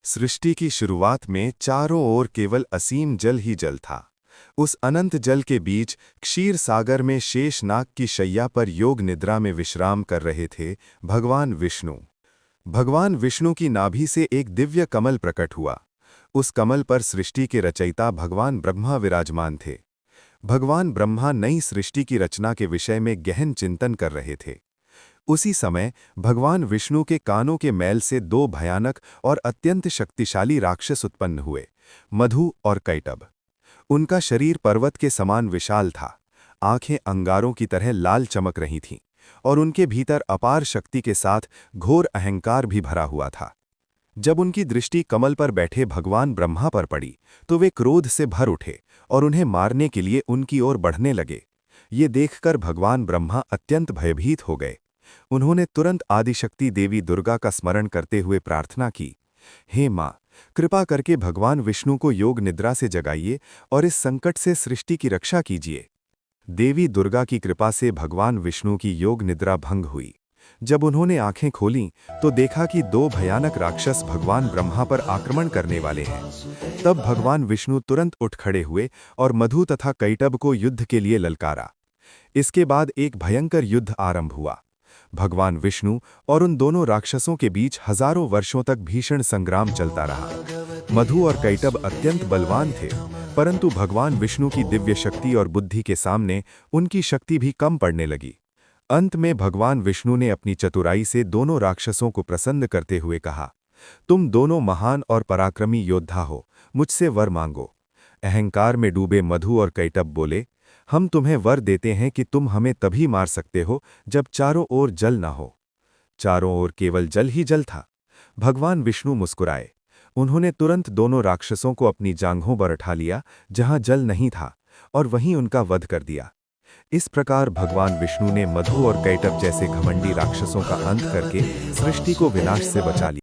सृष्टि की शुरुआत में चारों ओर केवल असीम जल ही जल था। उस अनंत जल के बीच क्षीर सागर में शेषनाग की शैया पर योग निद्रा में विश्राम कर रहे थे भगवान विष्णु। भगवान विष्णु की नाभि से एक दिव्य कमल प्रकट हुआ। उस कमल पर सृष्टि के रचयिता भगवान ब्रह्मा विराजमान थे। भगवान ब्रह्मा नई सृष्टि की रचना के विषय में गहन चिंतन कर रहे थे। उसी समय भगवान विष्णु के कानों के मैल से दो भयानक और अत्यंत शक्तिशाली राक्षस उत्पन्न हुए, मधु और कैटभ। उनका शरीर पर्वत के समान विशाल था, आंखें अंगारों की तरह लाल चमक रही थीं, और उनके भीतर अपार शक्ति के साथ घोर अहंकार भी भरा हुआ था। जब उनकी दृष्टि कमल पर बैठे भगवान ब्रह्मा पर पड़ी, तो वे क्रोध से भर उठे और उन्हें मारने के लिए उनकी ओर बढ़ने लगे। ये देखकर भगवान ब्रह्मा अत्यंत भयभीत हो गए। उन्होंने तुरंत आदिशक्ति देवी दुर्गा का स्मरण करते हुए प्रार्थना की, हे माँ, कृपा करके भगवान विष्णु को योग निद्रा से जगाइए और इस संकट से सृष्टि की रक्षा कीजिए। देवी दुर्गा की कृपा से भगवान विष्णु की योग निद्रा भंग हुई। जब उन्होंने आंखें खोलीं तो देखा कि दो भयानक राक्षस भगवान ब्रह्मा पर आक्रमण करने वाले हैं। तब भगवान विष्णु तुरंत उठ खड़े हुए और मधु तथा कैटभ को युद्ध के लिए ललकारा। इसके बाद एक भयंकर युद्ध आरंभ हुआ। भगवान विष्णु और उन दोनों राक्षसों के बीच हजारों वर्षों तक भीषण संग्राम चलता रहा। मधु और कैटभ अत्यंत बलवान थे, परंतु भगवान विष्णु की दिव्य शक्ति और बुद्धि के सामने उनकी शक्ति भी कम पड़ने लगी। अंत में भगवान विष्णु ने अपनी चतुराई से दोनों राक्षसों को प्रसन्न करते हुए कहा, तुम दोनों महान और पराक्रमी योद्धा हो, मुझसे वर मांगो। अहंकार में डूबे मधु और कैटभ बोले, हम तुम्हें वर देते हैं कि तुम हमें तभी मार सकते हो जब चारों ओर जल न हो। चारों ओर केवल जल ही जल था। भगवान विष्णु मुस्कुराए। उन्होंने तुरंत दोनों राक्षसों को अपनी जांघों पर उठा लिया जहां जल नहीं था, और वहीं उनका वध कर दिया। इस प्रकार भगवान विष्णु ने मधु और कैटभ जैसे घमंडी राक्षसों का अंत करके सृष्टि को विनाश से बचा लिया।